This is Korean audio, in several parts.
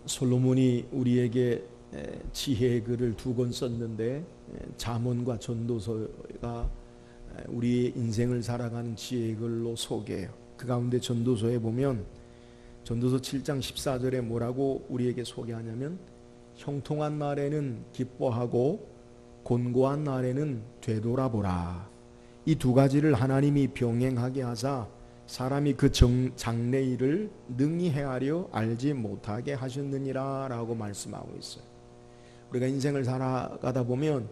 솔로몬이 우리에게 지혜의 글을 두 권 썼는데 잠언과 전도서가 우리의 인생을 살아가는 지혜의 글로 소개해요. 그 가운데 전도서에 보면 전도서 7장 14절에 뭐라고 우리에게 소개하냐면 형통한 날에는 기뻐하고 곤고한 날에는 되돌아보라. 이 두 가지를 하나님이 병행하게 하사 사람이 그 장래일을 능히 헤아려 알지 못하게 하셨느니라 라고 말씀하고 있어요. 우리가 인생을 살아가다 보면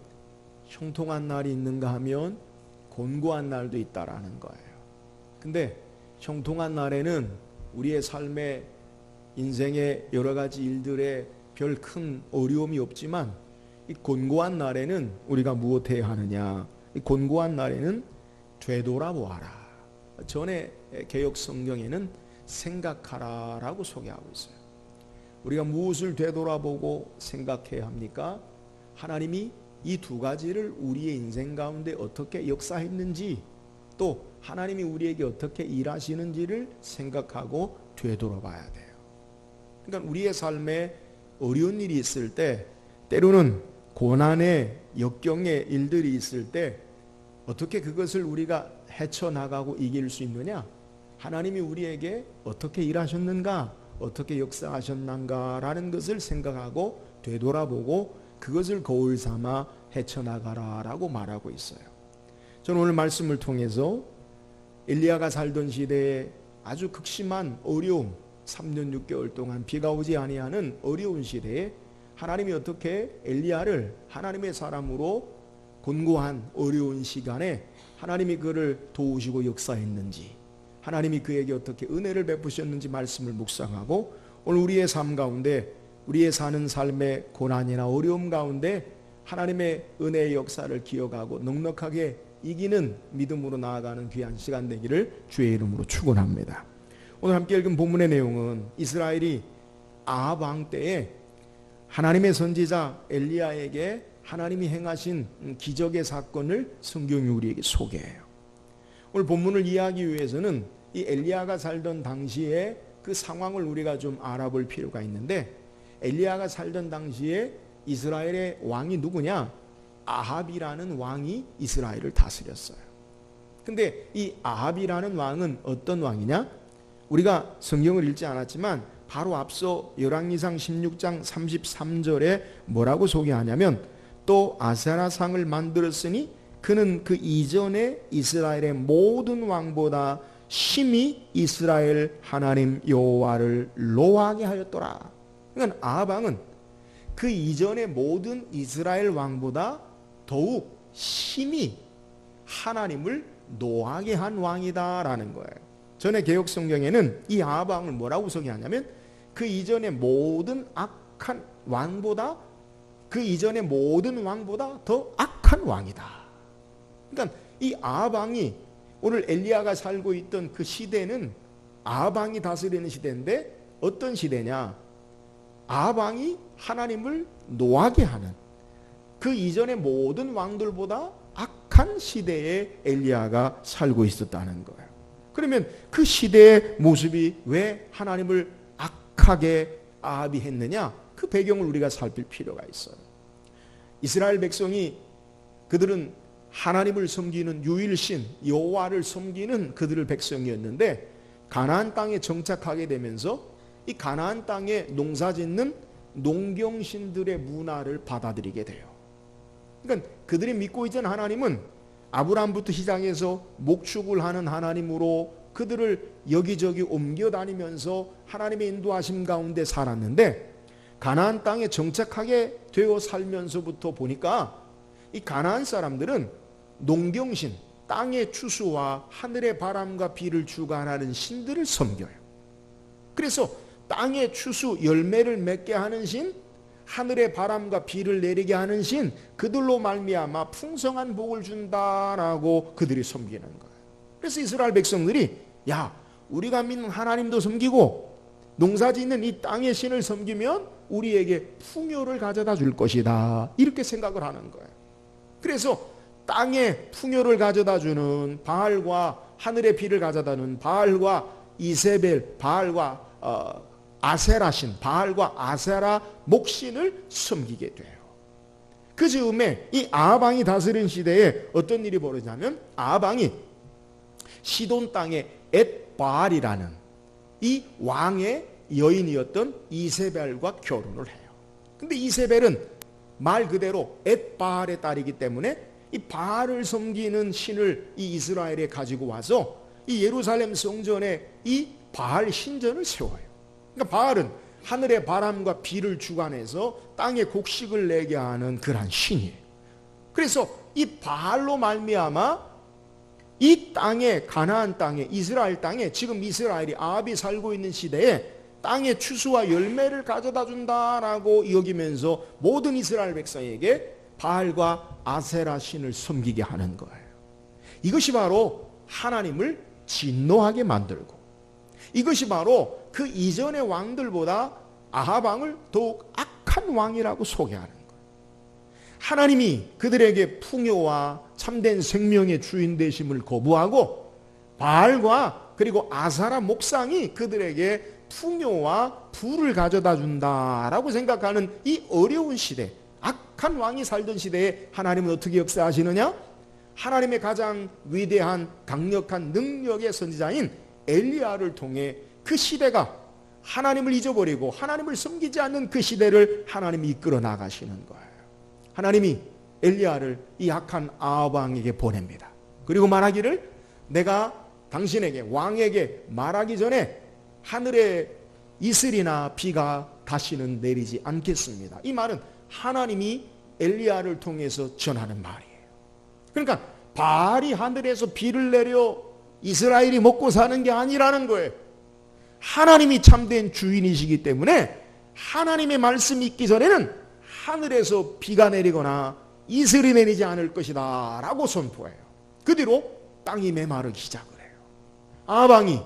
형통한 날이 있는가 하면 곤고한 날도 있다라는 거예요. 근데 형통한 날에는 우리의 삶의 인생의 여러 가지 일들에 별 큰 어려움이 없지만 이 곤고한 날에는 우리가 무엇해야 하느냐? 이 곤고한 날에는 되돌아보아라. 전에 개역 성경에는 생각하라라고 소개하고 있어요. 우리가 무엇을 되돌아보고 생각해야 합니까? 하나님이 이 두 가지를 우리의 인생 가운데 어떻게 역사했는지, 또 하나님이 우리에게 어떻게 일하시는지를 생각하고 되돌아봐야 돼요. 그러니까 우리의 삶에 어려운 일이 있을 때, 때로는 고난의 역경의 일들이 있을 때 어떻게 그것을 우리가 헤쳐나가고 이길 수 있느냐? 하나님이 우리에게 어떻게 일하셨는가? 어떻게 역사하셨는가라는 것을 생각하고 되돌아보고 그것을 거울 삼아 헤쳐나가라라고 말하고 있어요. 저는 오늘 말씀을 통해서 엘리야가 살던 시대에 아주 극심한 어려움, 3년 6개월 동안 비가 오지 아니하는 어려운 시대에 하나님이 어떻게 엘리야를 하나님의 사람으로 곤고한 어려운 시간에 하나님이 그를 도우시고 역사했는지, 하나님이 그에게 어떻게 은혜를 베푸셨는지 말씀을 묵상하고, 오늘 우리의 삶 가운데 우리의 사는 삶의 고난이나 어려움 가운데 하나님의 은혜의 역사를 기억하고 넉넉하게 이기는 믿음으로 나아가는 귀한 시간 되기를 주의 이름으로 축원합니다. 오늘 함께 읽은 본문의 내용은 이스라엘이 아합 왕 때에 하나님의 선지자 엘리야에게 하나님이 행하신 기적의 사건을 성경이 우리에게 소개해요. 오늘 본문을 이해하기 위해서는 이 엘리야가 살던 당시에 그 상황을 우리가 좀 알아볼 필요가 있는데, 엘리야가 살던 당시에 이스라엘의 왕이 누구냐? 아합이라는 왕이 이스라엘을 다스렸어요. 근데 이 아합이라는 왕은 어떤 왕이냐? 우리가 성경을 읽지 않았지만 바로 앞서 열왕기상 16장 33절에 뭐라고 소개하냐면, 또 아세라상을 만들었으니 그는 그 이전에 이스라엘의 모든 왕보다 심히 이스라엘 하나님 여호와를 노하게 하였더라. 그러니까 아합 왕은 그 이전의 모든 이스라엘 왕보다 더욱 심히 하나님을 노하게 한 왕이다라는 거예요. 전에 개역 성경에는 이 아합 왕을 뭐라고 소개하냐면 그 이전의 모든 악한 왕보다, 그 이전의 모든 왕보다 더 악한 왕이다. 그러니까 이 아합 왕이, 오늘 엘리야가 살고 있던 그 시대는 아합 왕이 다스리는 시대인데 어떤 시대냐? 아합 왕이 하나님을 노하게 하는, 그 이전의 모든 왕들보다 악한 시대에 엘리야가 살고 있었다는 거예요. 그러면 그 시대의 모습이 왜 하나님을 악하게 아합이 했느냐? 그 배경을 우리가 살필 필요가 있어요. 이스라엘 백성이, 그들은 하나님을 섬기는 유일신 여호와를 섬기는 그들의 백성이었는데, 가나안 땅에 정착하게 되면서 이 가나안 땅에 농사짓는 농경신들의 문화를 받아들이게 돼요. 그러니까 그들이 믿고 있던 하나님은 아브라함부터 시작해서 목축을 하는 하나님으로 그들을 여기저기 옮겨 다니면서 하나님의 인도하심 가운데 살았는데, 가나안 땅에 정착하게 되어 살면서부터 보니까 이 가나안 사람들은 농경신, 땅의 추수와 하늘의 바람과 비를 주관하는 신들을 섬겨요. 그래서 땅의 추수, 열매를 맺게 하는 신, 하늘의 바람과 비를 내리게 하는 신, 그들로 말미암아 풍성한 복을 준다라고 그들이 섬기는 거예요. 그래서 이스라엘 백성들이, 야, 우리가 믿는 하나님도 섬기고 농사짓는 이 땅의 신을 섬기면 우리에게 풍요를 가져다 줄 것이다, 이렇게 생각을 하는 거예요. 그래서 땅에 풍요를 가져다 주는 바알과 하늘의 비를 가져다 주는 바알과 이세벨, 바알과 아세라신, 바알과 아세라 목신을 섬기게 돼요. 그 즈음에 이 아합 왕이 다스린 시대에 어떤 일이 벌어지냐면 아합 왕이 시돈 땅의 엣바알이라는 이 왕의 여인이었던 이세벨과 결혼을 해요. 근데 이세벨은 말 그대로 엣바알의 딸이기 때문에 이 바알을 섬기는 신을 이 이스라엘에 가지고 와서 이 예루살렘 성전에 이 바알 신전을 세워요. 그러니까 바알은 하늘의 바람과 비를 주관해서 땅에 곡식을 내게 하는 그러한 신이에요. 그래서 이 바알로 말미암아 이 땅에, 가나안 땅에, 이스라엘 땅에, 지금 이스라엘이 아합이 살고 있는 시대에 땅의 추수와 열매를 가져다 준다라고 여기면서 모든 이스라엘 백성에게 바알과 아세라 신을 섬기게 하는 거예요. 이것이 바로 하나님을 진노하게 만들고, 이것이 바로 그 이전의 왕들보다 아합 왕을 더욱 악한 왕이라고 소개하는 거예요. 하나님이 그들에게 풍요와 참된 생명의 주인 되심을 거부하고 바알과 그리고 아사라 목상이 그들에게 풍요와 부를 가져다 준다라고 생각하는 이 어려운 시대, 악한 왕이 살던 시대에 하나님은 어떻게 역사하시느냐? 하나님의 가장 위대한 강력한 능력의 선지자인 엘리야를 통해 그 시대가 하나님을 잊어버리고 하나님을 섬기지 않는 그 시대를 하나님이 이끌어 나가시는 거예요. 하나님이 엘리야를 이 악한 아합 왕에게 보냅니다. 그리고 말하기를 내가 당신에게, 왕에게 말하기 전에 하늘에 이슬이나 비가 다시는 내리지 않겠습니다. 이 말은 하나님이 엘리야를 통해서 전하는 말이에요. 그러니까 바알이 하늘에서 비를 내려 이스라엘이 먹고 사는 게 아니라는 거예요. 하나님이 참된 주인이시기 때문에 하나님의 말씀이 있기 전에는 하늘에서 비가 내리거나 이슬이 내리지 않을 것이다 라고 선포해요. 그 뒤로 땅이 메마르기 시작을 해요. 아합 왕이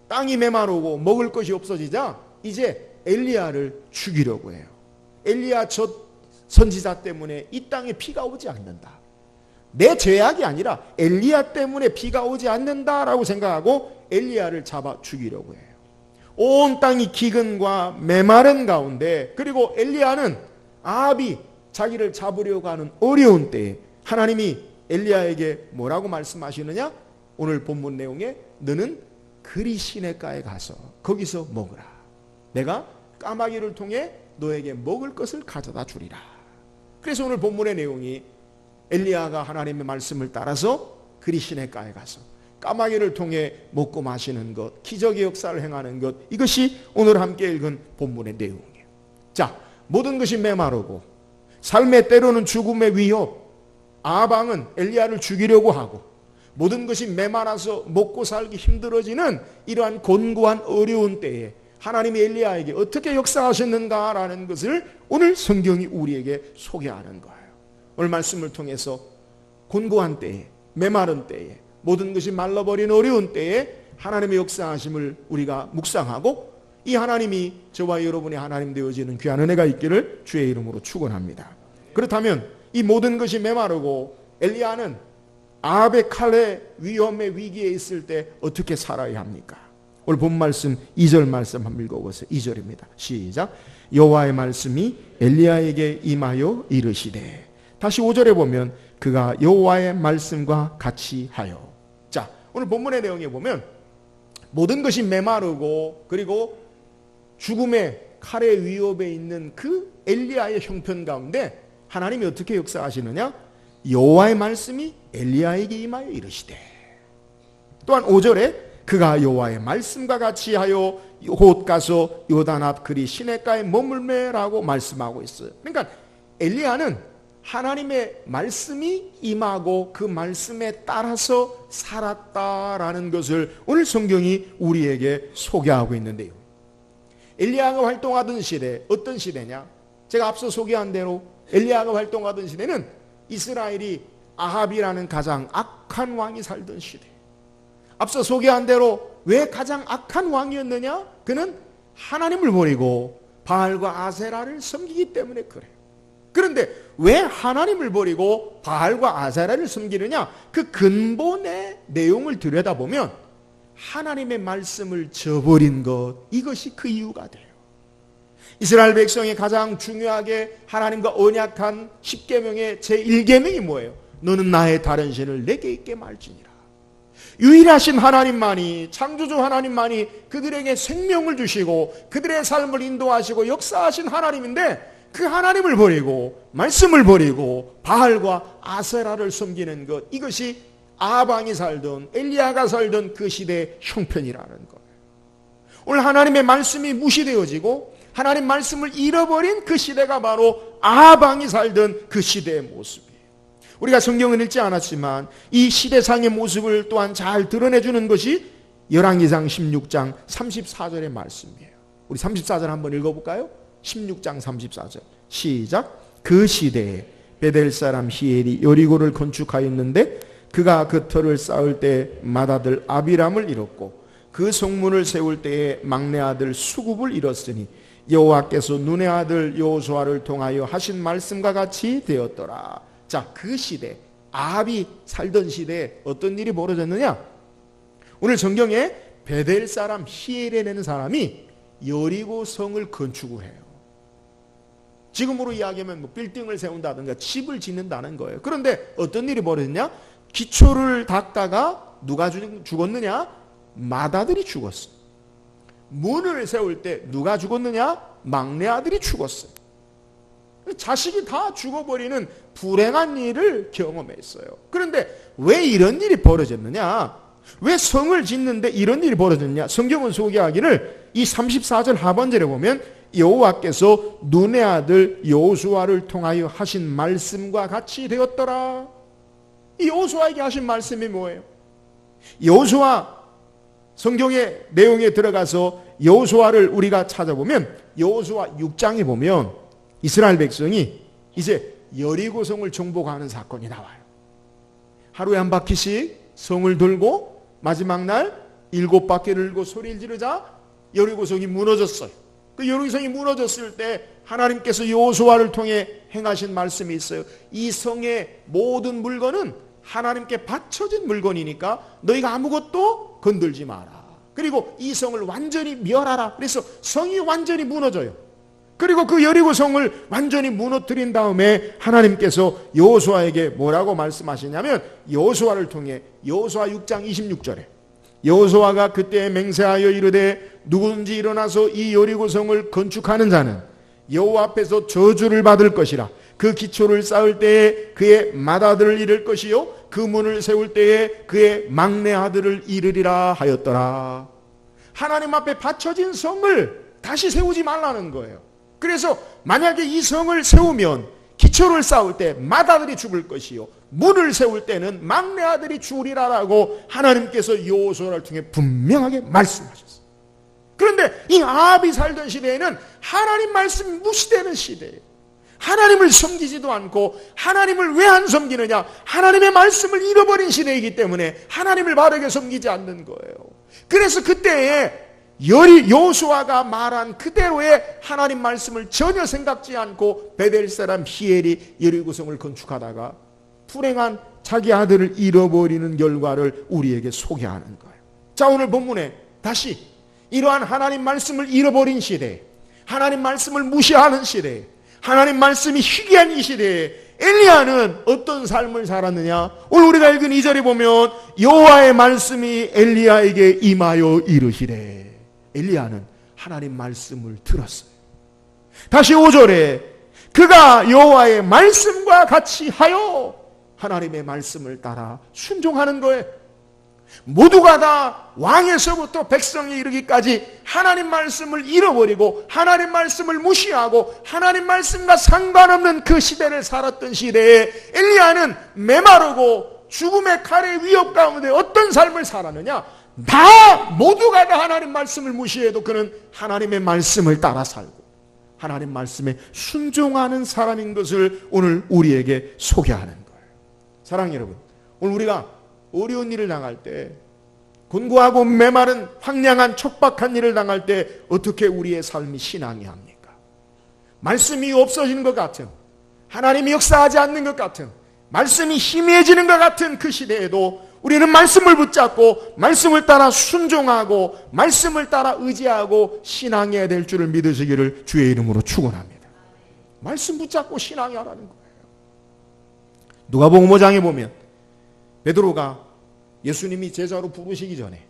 땅이 메마르고 먹을 것이 없어지자 이제 엘리야를 죽이려고 해요. 엘리야 저 선지자 때문에 이 땅에 비가 오지 않는다, 내 죄악이 아니라 엘리야 때문에 비가 오지 않는다라고 생각하고 엘리야를 잡아 죽이려고 해요. 온 땅이 기근과 메마른 가운데, 그리고 엘리야는 아합이 자기를 잡으려고 하는 어려운 때에 하나님이 엘리야에게 뭐라고 말씀하시느냐? 오늘 본문 내용에 너는 그리 시내가에 가서 거기서 먹으라. 내가 까마귀를 통해 너에게 먹을 것을 가져다 주리라. 그래서 오늘 본문의 내용이 엘리야가 하나님의 말씀을 따라서 그리 시내가에 가서 까마귀를 통해 먹고 마시는 것, 기적의 역사를 행하는 것, 이것이 오늘 함께 읽은 본문의 내용이에요. 자, 모든 것이 메마르고 삶의 때로는 죽음의 위협, 아합 왕은 엘리야를 죽이려고 하고 모든 것이 메마라서 먹고 살기 힘들어지는 이러한 곤고한 어려운 때에 하나님이 엘리야에게 어떻게 역사하셨는가라는 것을 오늘 성경이 우리에게 소개하는 거예요. 오늘 말씀을 통해서 곤고한 때에, 메마른 때에, 모든 것이 말라버린 어려운 때에 하나님의 역사하심을 우리가 묵상하고 이 하나님이 저와 여러분의 하나님 되어지는 귀한 은혜가 있기를 주의 이름으로 축원합니다. 그렇다면 이 모든 것이 메마르고 엘리야는 아합의 칼의 위험의 위기에 있을 때 어떻게 살아야 합니까? 오늘 본 말씀 2절 말씀 한번 읽어보세요. 2절입니다. 시작. 여호와의 말씀이 엘리야에게 임하여 이르시되. 다시 5절에 보면 그가 여호와의 말씀과 같이 하여. 자, 오늘 본문의 내용에 보면 모든 것이 메마르고 그리고 죽음의 칼의 위협에 있는 그 엘리야의 형편 가운데 하나님이 어떻게 역사하시느냐? 여호와의 말씀이 엘리야에게 임하여 이르시되. 또한 5절에 그가 여호와의 말씀과 같이 하여 곧 가서 요단 앞 그리 시내가에 머물매라고 말씀하고 있어요. 그러니까 엘리야는 하나님의 말씀이 임하고 그 말씀에 따라서 살았다라는 것을 오늘 성경이 우리에게 소개하고 있는데요. 엘리야가 활동하던 시대, 어떤 시대냐? 제가 앞서 소개한 대로 엘리야가 활동하던 시대는 이스라엘이 아합이라는 가장 악한 왕이 살던 시대. 앞서 소개한 대로 왜 가장 악한 왕이었느냐? 그는 하나님을 버리고 바알과 아세라를 섬기기 때문에 그래요. 그런데 왜 하나님을 버리고 바알과 아세라를 섬기느냐? 그 근본의 내용을 들여다보면 하나님의 말씀을 저버린 것, 이것이 그 이유가 돼요. 이스라엘 백성이 가장 중요하게 하나님과 언약한 10계명의 제1계명이 뭐예요? 너는 나의 다른 신을 내게 있게 말지니라. 유일하신 하나님만이, 창조주 하나님만이 그들에게 생명을 주시고 그들의 삶을 인도하시고 역사하신 하나님인데, 그 하나님을 버리고 말씀을 버리고 바알과 아세라를 섬기는 것, 이것이 아방이 살던 엘리야가 살던 그 시대의 형편이라는 거예요. 오늘 하나님의 말씀이 무시되어지고 하나님 말씀을 잃어버린 그 시대가 바로 아방이 살던 그 시대의 모습이에요. 우리가 성경은 읽지 않았지만 이 시대상의 모습을 또한 잘 드러내주는 것이 열왕기상 16장 34절의 말씀이에요. 우리 34절 한번 읽어볼까요? 16장 34절 시작. 그 시대에 베델 사람 히엘이 여리고를 건축하였는데 그가 그 터를 쌓을 때 맏아들 아비람을 잃었고 그 성문을 세울 때에 막내 아들 수굽을 잃었으니 여호와께서 눈의 아들 여호수아를 통하여 하신 말씀과 같이 되었더라. 자, 그 시대, 아합이 살던 시대에 어떤 일이 벌어졌느냐? 오늘 성경에 베델 사람 히엘이라는 사람이 여리고 성을 건축을 해요. 지금으로 이야기하면 뭐 빌딩을 세운다든가 집을 짓는다는 거예요. 그런데 어떤 일이 벌어졌냐? 기초를 닦다가 누가 죽었느냐? 맏아들이 죽었어. 문을 세울 때 누가 죽었느냐? 막내 아들이 죽었어요. 자식이 다 죽어버리는 불행한 일을 경험했어요. 그런데 왜 이런 일이 벌어졌느냐? 왜 성을 짓는데 이런 일이 벌어졌느냐? 성경은 소개하기를 이 34절 하반절에 보면 여호와께서 눈의 아들 여호수아를 통하여 하신 말씀과 같이 되었더라. 이 여호수아에게 하신 말씀이 뭐예요? 여호수아, 성경의 내용에 들어가서 여호수아를 우리가 찾아보면 여호수아 6장에 보면 이스라엘 백성이 이제 여리고성을 정복하는 사건이 나와요. 하루에 한 바퀴씩 성을 돌고 마지막 날 7바퀴를 돌고 소리를 지르자 여리고성이 무너졌어요. 그 여리고성이 무너졌을 때 하나님께서 여호수아를 통해 행하신 말씀이 있어요. 이 성의 모든 물건은 하나님께 바쳐진 물건이니까 너희가 아무것도 건들지 마라. 그리고 이 성을 완전히 멸하라. 그래서 성이 완전히 무너져요. 그리고 그 여리고성을 완전히 무너뜨린 다음에 하나님께서 여호수아에게 뭐라고 말씀하시냐면 여호수아를 통해 여호수아 6장 26절에 여호수아가 그때 맹세하여 이르되 누구든지 일어나서 이 여리고성을 건축하는 자는 여호와 앞에서 저주를 받을 것이라. 그 기초를 쌓을 때에 그의 맏아들을 잃을 것이요 그 문을 세울 때에 그의 막내 아들을 잃으리라 하였더라. 하나님 앞에 바쳐진 성을 다시 세우지 말라는 거예요. 그래서 만약에 이 성을 세우면 기초를 쌓을 때 맏아들이 죽을 것이요 문을 세울 때는 막내 아들이 죽으리라라고 하나님께서 여호수아를 통해 분명하게 말씀하셨어요. 그런데 이 아합이 살던 시대에는 하나님 말씀이 무시되는 시대예요. 하나님을 섬기지도 않고 하나님을 왜 안 섬기느냐? 하나님의 말씀을 잃어버린 시대이기 때문에 하나님을 바르게 섬기지 않는 거예요. 그래서 그때에 여호수아가 말한 그대로의 하나님 말씀을 전혀 생각지 않고 베델 사람 히엘이 여리고성을 건축하다가 불행한 자기 아들을 잃어버리는 결과를 우리에게 소개하는 거예요. 자, 오늘 본문에 다시 이러한 하나님 말씀을 잃어버린 시대, 하나님 말씀을 무시하는 시대, 하나님 말씀이 희귀한 이 시대에 엘리야는 어떤 삶을 살았느냐? 오늘 우리가 읽은 2절에 보면 여호와의 말씀이 엘리야에게 임하여 이르시되, 엘리야는 하나님 말씀을 들었어요. 다시 5절에 그가 여호와의 말씀과 같이 하여 하나님의 말씀을 따라 순종하는 거예요. 모두가 다 왕에서부터 백성에 이르기까지 하나님 말씀을 잃어버리고 하나님 말씀을 무시하고 하나님 말씀과 상관없는 그 시대를 살았던 시대에 엘리야는 메마르고 죽음의 칼의 위협 가운데 어떤 삶을 살았느냐? 모두가 다 하나님 말씀을 무시해도 그는 하나님의 말씀을 따라 살고 하나님 말씀에 순종하는 사람인 것을 오늘 우리에게 소개하는 거예요. 사랑하는 여러분, 오늘 우리가 어려운 일을 당할 때, 곤고하고 메마른 황량한 척박한 일을 당할 때 어떻게 우리의 삶이 신앙이 합니까? 말씀이 없어지는 것 같은, 하나님이 역사하지 않는 것 같은, 말씀이 희미해지는 것 같은 그 시대에도 우리는 말씀을 붙잡고 말씀을 따라 순종하고 말씀을 따라 의지하고 신앙해야 될 줄을 믿으시기를 주의 이름으로 축원합니다. 말씀 붙잡고 신앙하라는 거예요. 누가복음 5장에 보면 베드로가 예수님이 제자로 부르시기 전에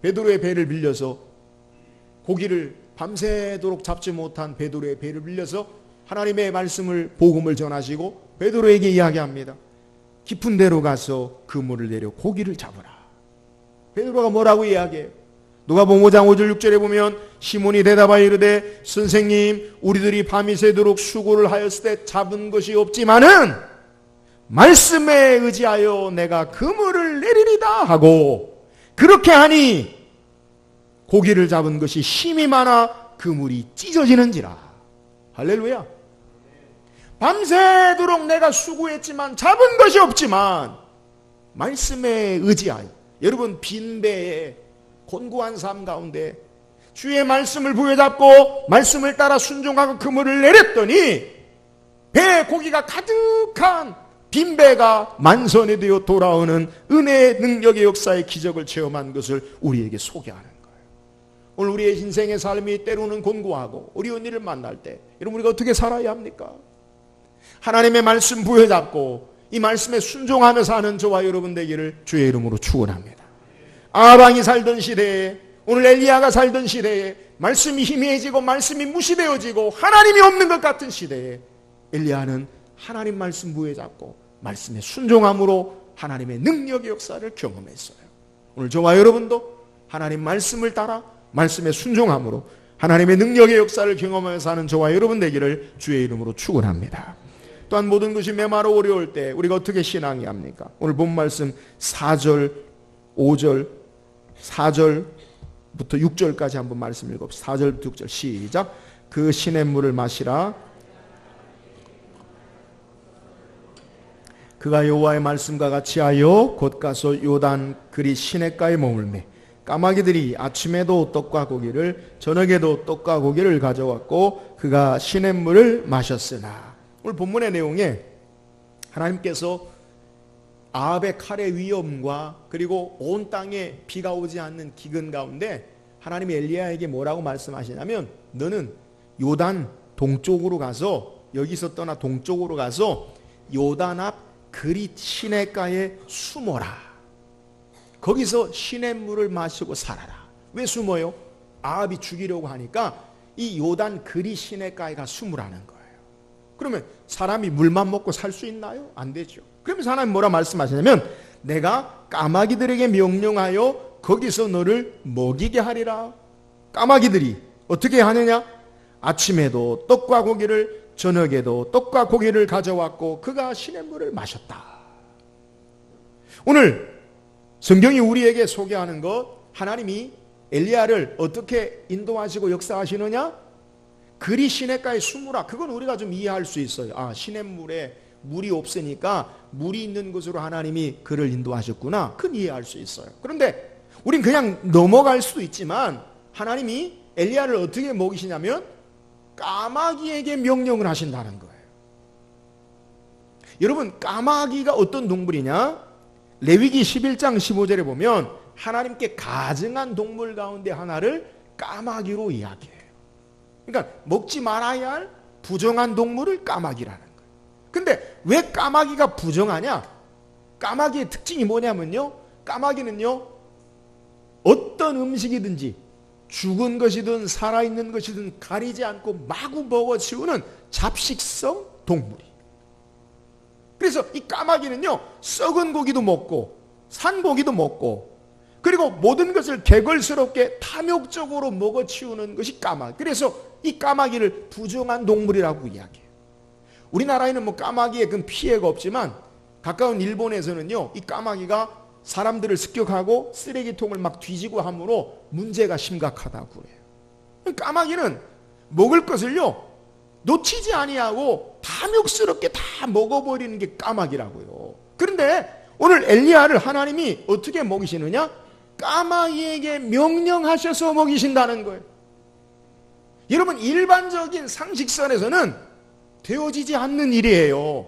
베드로의 배를 빌려서 고기를 밤새도록 잡지 못한 베드로의 배를 빌려서 하나님의 말씀을 복음을 전하시고 베드로에게 이야기합니다. 깊은 데로 가서 그물을 내려 고기를 잡으라. 베드로가 뭐라고 이야기해요? 누가복음 5장 5절 6절에 보면 시몬이 대답하여 이르되 선생님 우리들이 밤이 새도록 수고를 하였을 때 잡은 것이 없지만은 말씀에 의지하여 내가 그물을 내리리다 하고 그렇게 하니 고기를 잡은 것이 힘이 많아 그물이 찢어지는지라. 할렐루야. 밤새도록 내가 수고했지만 잡은 것이 없지만 말씀에 의지하여, 여러분 빈배에 곤고한 삶 가운데 주의 말씀을 부여잡고 말씀을 따라 순종하고 그물을 내렸더니 배에 고기가 가득한 빈배가 만선이 되어 돌아오는 은혜의 능력의 역사의 기적을 체험한 것을 우리에게 소개하는 거예요. 오늘 우리의 인생의 삶이 때로는 곤고하고 어려운 일을 만날 때 여러분 우리가 어떻게 살아야 합니까? 하나님의 말씀 부여잡고 이 말씀에 순종하며 사는 저와 여러분 되기를 주의 이름으로 축원합니다. 아방이 살던 시대에, 오늘 엘리야가 살던 시대에 말씀이 희미해지고 말씀이 무시되어지고 하나님이 없는 것 같은 시대에 엘리야는 하나님 말씀 부여잡고 말씀에 순종함으로 하나님의 능력의 역사를 경험했어요. 오늘 저와 여러분도 하나님 말씀을 따라 말씀에 순종함으로 하나님의 능력의 역사를 경험하며 사는 저와 여러분 되기를 주의 이름으로 축원합니다. 또한 모든 것이 메마르고 어려울 때 우리가 어떻게 신앙해야 합니까? 오늘 본 말씀 4절, 5절, 4절부터 6절까지 한번 말씀 읽어봅시다. 4절부터 6절 시작. 그 시냇물을 마시라. 그가 여호와의 말씀과 같이 하여 곧 가서 요단 그리 시냇가에 머물매 까마귀들이 아침에도 떡과 고기를 저녁에도 떡과 고기를 가져왔고 그가 시냇물을 마셨으나. 오늘 본문의 내용에 하나님께서 아합의 칼의 위험과 그리고 온 땅에 비가 오지 않는 기근 가운데 하나님이 엘리야에게 뭐라고 말씀하시냐면 너는 요단 동쪽으로 가서, 여기서 떠나 동쪽으로 가서 요단 앞 그릿 시냇가에 숨어라. 거기서 시냇물을 마시고 살아라. 왜 숨어요? 아합이 죽이려고 하니까 이 요단 그릿 시냇가에 가 숨으라는 거예요. 그러면 사람이 물만 먹고 살 수 있나요? 안 되죠. 그러면서 하나님 뭐라 말씀하시냐면 내가 까마귀들에게 명령하여 거기서 너를 먹이게 하리라. 까마귀들이 어떻게 하느냐? 아침에도 떡과 고기를 저녁에도 떡과 고기를 가져왔고 그가 시냇물을 마셨다. 오늘 성경이 우리에게 소개하는 것, 하나님이 엘리야를 어떻게 인도하시고 역사하시느냐? 그리 시냇가에 숨으라. 그건 우리가 좀 이해할 수 있어요. 아, 시냇물에 물이 없으니까 물이 있는 곳으로 하나님이 그를 인도하셨구나. 그건 이해할 수 있어요. 그런데 우린 그냥 넘어갈 수도 있지만 하나님이 엘리야를 어떻게 먹이시냐면 까마귀에게 명령을 하신다는 거예요. 여러분 까마귀가 어떤 동물이냐? 레위기 11장 15절에 보면 하나님께 가증한 동물 가운데 하나를 까마귀로 이야기해요. 그러니까 먹지 말아야 할 부정한 동물을 까마귀라는 거예요. 근데 왜 까마귀가 부정하냐? 까마귀의 특징이 뭐냐면요, 까마귀는요 어떤 음식이든지 죽은 것이든 살아있는 것이든 가리지 않고 마구 먹어치우는 잡식성 동물이. 그래서 이 까마귀는요 썩은 고기도 먹고 산 고기도 먹고 그리고 모든 것을 개걸스럽게 탐욕적으로 먹어치우는 것이 까마귀. 그래서 이 까마귀를 부정한 동물이라고 이야기해요. 우리나라에는 뭐 까마귀에 그 피해가 없지만 가까운 일본에서는요 이 까마귀가 사람들을 습격하고 쓰레기통을 막 뒤지고 함으로 문제가 심각하다고 그래요. 까마귀는 먹을 것을요 놓치지 아니하고 탐욕스럽게 다 먹어버리는 게 까마귀라고요. 그런데 오늘 엘리야를 하나님이 어떻게 먹이시느냐? 까마귀에게 명령하셔서 먹이신다는 거예요. 여러분 일반적인 상식선에서는 되어지지 않는 일이에요.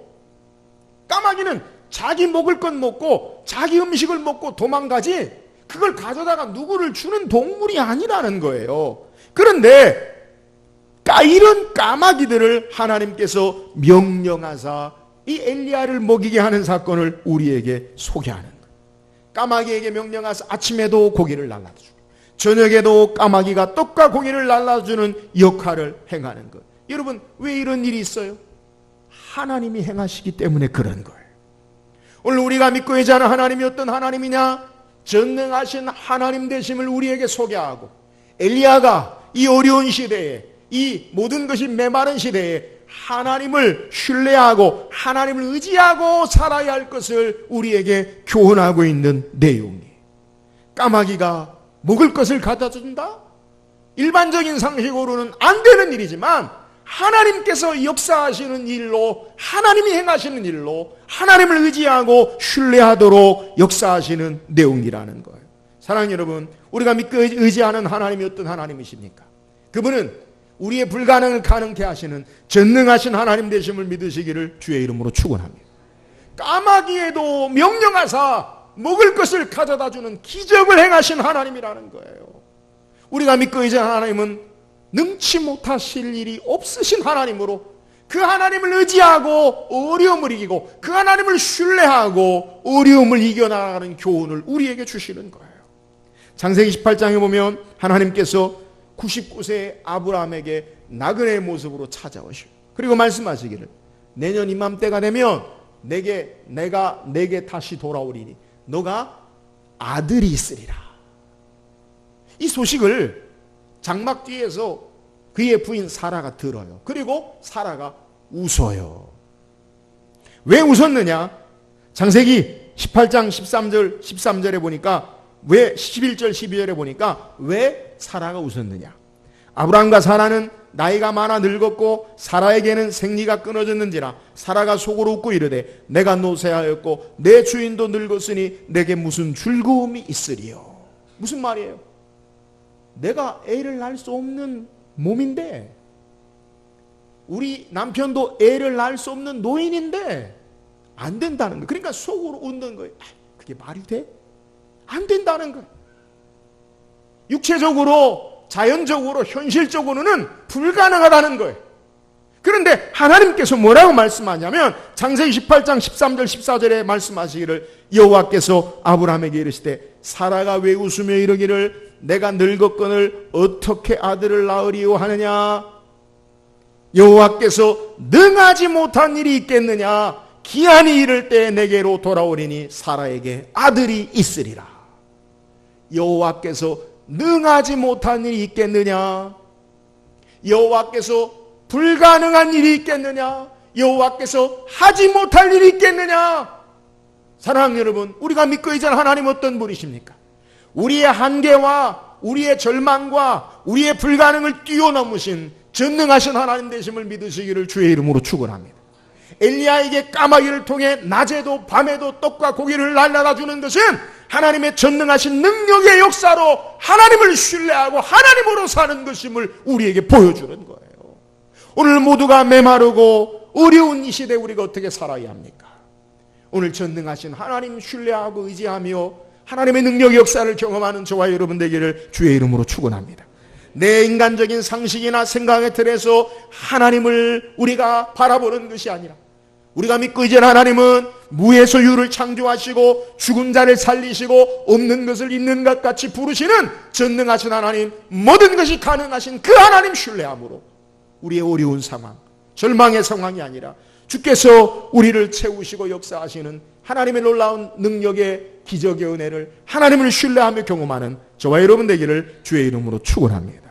까마귀는 자기 먹을 것 먹고 자기 음식을 먹고 도망가지 그걸 가져다가 누구를 주는 동물이 아니라는 거예요. 그런데 이런 까마귀들을 하나님께서 명령하사 이 엘리야를 먹이게 하는 사건을 우리에게 소개하는 거예요. 까마귀에게 명령하사 아침에도 고기를 날라주고 저녁에도 까마귀가 떡과 고기를 날라주는 역할을 행하는 것. 여러분, 왜 이런 일이 있어요? 하나님이 행하시기 때문에 그런 거예요. 오늘 우리가 믿고 의지하는 하나님이 어떤 하나님이냐? 전능하신 하나님 되심을 우리에게 소개하고, 엘리야가 이 어려운 시대에, 이 모든 것이 메마른 시대에 하나님을 신뢰하고 하나님을 의지하고 살아야 할 것을 우리에게 교훈하고 있는 내용이에요. 까마귀가 먹을 것을 갖다 준다? 일반적인 상식으로는 안 되는 일이지만 하나님께서 역사하시는 일로, 하나님이 행하시는 일로 하나님을 의지하고 신뢰하도록 역사하시는 내용이라는 거예요. 사랑하는 여러분, 우리가 믿고 의지하는 하나님이 어떤 하나님이십니까? 그분은 우리의 불가능을 가능케 하시는 전능하신 하나님 되심을 믿으시기를 주의 이름으로 축원합니다. 까마귀에도 명령하사 먹을 것을 가져다 주는 기적을 행하신 하나님이라는 거예요. 우리가 믿고 의지하는 하나님은 능치 못하실 일이 없으신 하나님으로 그 하나님을 의지하고 어려움을 이기고 그 하나님을 신뢰하고 어려움을 이겨나가는 교훈을 우리에게 주시는 거예요. 창세기 18장에 보면 하나님께서 99세의 아브라함에게 나그네의 모습으로 찾아오시고 그리고 말씀하시기를 내년 이맘때가 되면 내가 내게 다시 돌아오리니 너가 아들이 있으리라. 이 소식을 장막 뒤에서 그의 부인 사라가 들어요. 그리고 사라가 웃어요. 왜 웃었느냐? 창세기 18장 13절에 보니까 왜 11절 12절에 보니까 왜 사라가 웃었느냐? 아브라함과 사라는 나이가 많아 늙었고 사라에게는 생리가 끊어졌는지라 사라가 속으로 웃고 이르되 내가 노쇠하였고 내 주인도 늙었으니 내게 무슨 즐거움이 있으리요. 무슨 말이에요? 내가 애를 낳을 수 없는 몸인데 우리 남편도 애를 낳을 수 없는 노인인데 안 된다는 거예요. 그러니까 속으로 웃는 거예요. 그게 말이 돼? 안 된다는 거예요. 육체적으로, 자연적으로, 현실적으로는 불가능하다는 거예요. 그런데 하나님께서 뭐라고 말씀하냐면 창세기 18장 13절 14절에 말씀하시기를 여호와께서 아브라함에게 이르시되 사라가 왜 웃으며 이르기를 내가 늙었거늘 어떻게 아들을 낳으리요 하느냐? 여호와께서 능하지 못한 일이 있겠느냐? 기한이 이를 때 내게로 돌아오리니 사라에게 아들이 있으리라. 여호와께서 능하지 못한 일이 있겠느냐? 여호와께서 불가능한 일이 있겠느냐? 여호와께서 하지 못할 일이 있겠느냐? 사랑하는 여러분, 우리가 믿고 의지하는 하나님 어떤 분이십니까? 우리의 한계와 우리의 절망과 우리의 불가능을 뛰어넘으신 전능하신 하나님 되심을 믿으시기를 주의 이름으로 축원합니다. 엘리야에게 까마귀를 통해 낮에도 밤에도 떡과 고기를 날라다 주는 것은 하나님의 전능하신 능력의 역사로 하나님을 신뢰하고 하나님으로 사는 것임을 우리에게 보여주는 거예요. 오늘 모두가 메마르고 어려운 이 시대에 우리가 어떻게 살아야 합니까? 오늘 전능하신 하나님 신뢰하고 의지하며 하나님의 능력 역사를 경험하는 저와 여러분 되기를 주의 이름으로 축원합니다. 내 인간적인 상식이나 생각의 틀에서 하나님을 우리가 바라보는 것이 아니라 우리가 믿고 의지하는 하나님은 무에서 유를 창조하시고 죽은 자를 살리시고 없는 것을 있는 것 같이 부르시는 전능하신 하나님, 모든 것이 가능하신 그 하나님 신뢰함으로 우리의 어려운 상황, 절망의 상황이 아니라 주께서 우리를 채우시고 역사하시는 하나님의 놀라운 능력의 기적의 은혜를 하나님을 신뢰하며 경험하는 저와 여러분 되기를 주의 이름으로 축원합니다.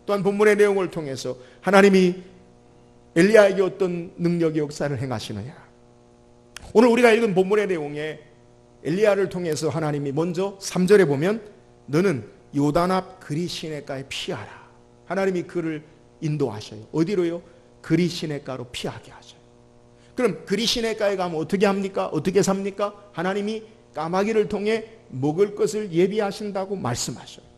또한 본문의 내용을 통해서 하나님이 엘리야에게 어떤 능력의 역사를 행하시느냐. 오늘 우리가 읽은 본문의 내용에 엘리야를 통해서 하나님이 먼저 3절에 보면 너는 요단 앞 그리 시냇가에 피하라. 하나님이 그를 인도하셔요. 어디로요? 그리 시냇가로 피하게 하셔요. 그럼 그리 시냇가에 가면 어떻게 합니까? 어떻게 삽니까? 하나님이 까마귀를 통해 먹을 것을 예비하신다고 말씀하셔요.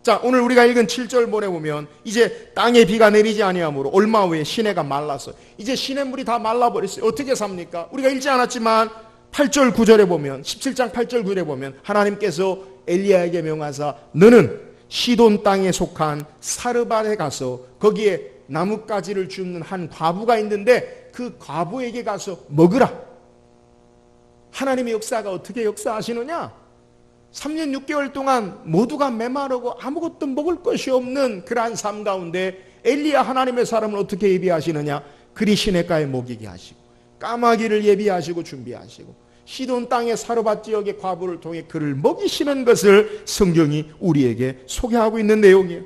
자, 오늘 우리가 읽은 7절 본에 보면 이제 땅에 비가 내리지 아니하므로 얼마 후에 시내가 말랐어요. 이제 시냇물이 다 말라버렸어요. 어떻게 삽니까? 우리가 읽지 않았지만 8절 9절에 보면 17장 8절 9절에 보면 하나님께서 엘리야에게 명하사 너는 시돈 땅에 속한 사르밧에 가서 거기에 나뭇가지를 줍는 한 과부가 있는데 그 과부에게 가서 먹으라. 하나님의 역사가 어떻게 역사하시느냐? 3년 6개월 동안 모두가 메마르고 아무것도 먹을 것이 없는 그러한 삶 가운데 엘리야 하나님의 사람을 어떻게 예비하시느냐? 그리 시냇가에 먹이게 하시고 까마귀를 예비하시고 준비하시고 시돈 땅의 사르밧 지역의 과부를 통해 그를 먹이시는 것을 성경이 우리에게 소개하고 있는 내용이에요.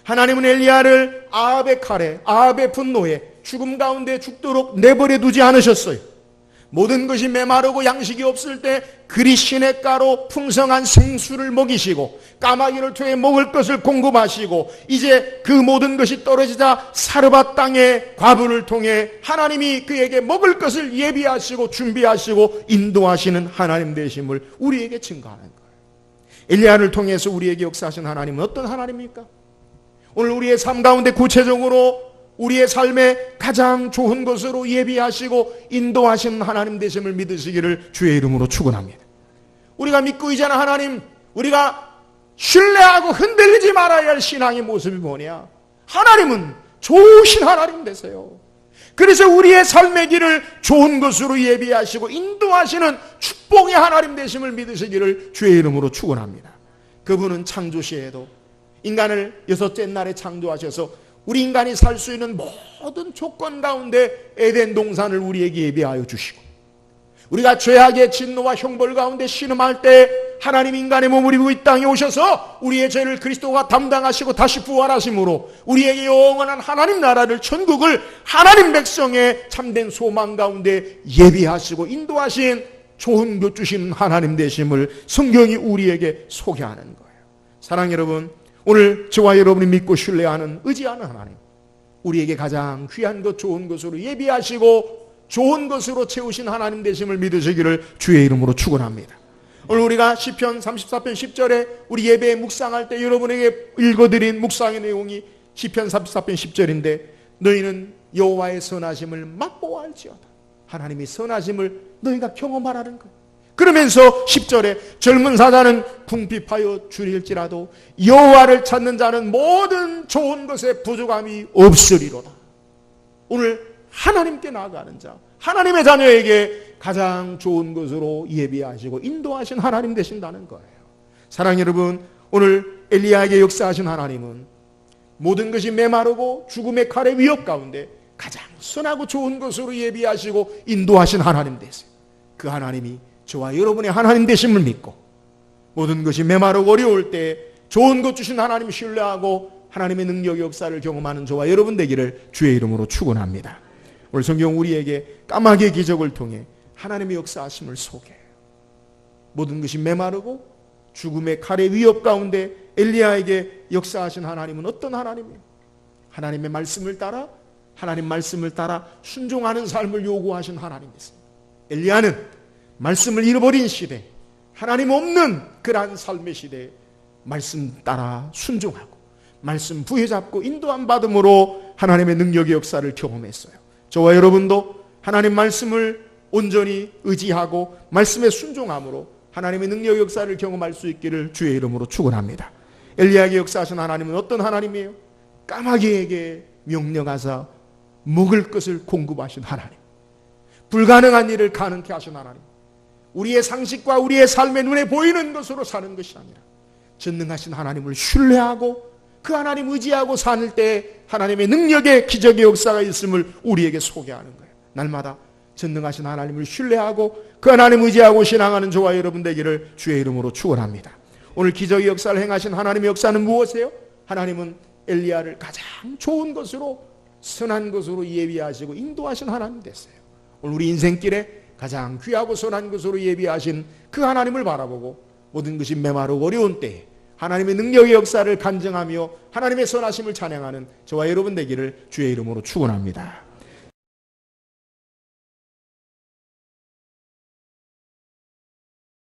하나님은 엘리야를 아합의 칼에, 아합의 분노에 죽음 가운데 죽도록 내버려 두지 않으셨어요. 모든 것이 메마르고 양식이 없을 때 그리 시냇가로 풍성한 생수를 먹이시고 까마귀를 통해 먹을 것을 공급하시고 이제 그 모든 것이 떨어지자 사르밧 땅의 과부를 통해 하나님이 그에게 먹을 것을 예비하시고 준비하시고 인도하시는 하나님 되심을 우리에게 증거하는 거예요. 엘리야를 통해서 우리에게 역사하신 하나님은 어떤 하나님입니까? 오늘 우리의 삶 가운데 구체적으로 우리의 삶에 가장 좋은 것으로 예비하시고 인도하시는 하나님 되심을 믿으시기를 주의 이름으로 축원합니다. 우리가 믿고 의지하는 하나님, 우리가 신뢰하고 흔들리지 말아야 할 신앙의 모습이 뭐냐? 하나님은 좋으신 하나님 되세요. 그래서 우리의 삶의 길을 좋은 것으로 예비하시고 인도하시는 축복의 하나님 되심을 믿으시기를 주의 이름으로 축원합니다. 그분은 창조 시에도 인간을 여섯째 날에 창조하셔서 우리 인간이 살 수 있는 모든 조건 가운데 에덴 동산을 우리에게 예비하여 주시고 우리가 죄악의 진노와 형벌 가운데 신음할 때 하나님 인간의 몸을 입고 이 땅에 오셔서 우리의 죄를 그리스도가 담당하시고 다시 부활하심으로 우리에게 영원한 하나님 나라를 천국을 하나님 백성의 참된 소망 가운데 예비하시고 인도하신 좋은 것 주시는 하나님 되심을 성경이 우리에게 소개하는 거예요. 사랑하는 여러분, 오늘 저와 여러분이 믿고 신뢰하는 의지하는 하나님, 우리에게 가장 귀한 것 좋은 것으로 예비하시고 좋은 것으로 채우신 하나님 되심을 믿으시기를 주의 이름으로 축원합니다. 오늘 우리가 시편 34편 10절에 우리 예배에 묵상할 때 여러분에게 읽어드린 묵상의 내용이 시편 34편 10절인데 너희는 여호와의 선하심을 맛보아할지어다. 하나님의 선하심을 너희가 경험하라는 거예요. 그러면서 10절에 젊은 사자는 궁핍하여 줄일지라도 여호와를 찾는 자는 모든 좋은 것에 부족함이 없으리로다. 오늘 하나님께 나아가는 자, 하나님의 자녀에게 가장 좋은 것으로 예비하시고 인도하신 하나님 되신다는 거예요. 사랑하는 여러분, 오늘 엘리야에게 역사하신 하나님은 모든 것이 메마르고 죽음의 칼의 위협 가운데 가장 선하고 좋은 것으로 예비하시고 인도하신 하나님 되세요. 그 하나님이 저와 여러분의 하나님 되심을 믿고 모든 것이 메마르고 어려울 때 좋은 것 주신 하나님 신뢰하고 하나님의 능력의 역사를 경험하는 저와 여러분 되기를 주의 이름으로 축원합니다. 오늘 성경 우리에게 까마귀의 기적을 통해 하나님의 역사하심을 소개해요. 모든 것이 메마르고 죽음의 칼의 위협 가운데 엘리야에게 역사하신 하나님은 어떤 하나님이에요? 하나님의 말씀을 따라 하나님 말씀을 따라 순종하는 삶을 요구하신 하나님이세요. 엘리야는 말씀을 잃어버린 시대, 하나님 없는 그러한 삶의 시대에 말씀 따라 순종하고 말씀 부여잡고 인도함 받음으로 하나님의 능력의 역사를 경험했어요. 저와 여러분도 하나님 말씀을 온전히 의지하고 말씀에 순종함으로 하나님의 능력의 역사를 경험할 수 있기를 주의 이름으로 축원합니다. 엘리야에게 역사하신 하나님은 어떤 하나님이에요? 까마귀에게 명령하사 먹을 것을 공급하신 하나님, 불가능한 일을 가능케 하신 하나님, 우리의 상식과 우리의 삶의 눈에 보이는 것으로 사는 것이 아니라 전능하신 하나님을 신뢰하고 그 하나님 의지하고 사는 때 하나님의 능력의 기적의 역사가 있음을 우리에게 소개하는 거예요. 날마다 전능하신 하나님을 신뢰하고 그 하나님 의지하고 신앙하는 저와 여러분 되기를 주의 이름으로 축원합니다. 오늘 기적의 역사를 행하신 하나님의 역사는 무엇이에요? 하나님은 엘리야를 가장 좋은 것으로 선한 것으로 예비하시고 인도하신 하나님 됐어요. 오늘 우리 인생길에 가장 귀하고 선한 것으로 예비하신 그 하나님을 바라보고 모든 것이 메마르고 어려운 때에 하나님의 능력의 역사를 간증하며 하나님의 선하심을 찬양하는 저와 여러분 되기를 주의 이름으로 축원합니다.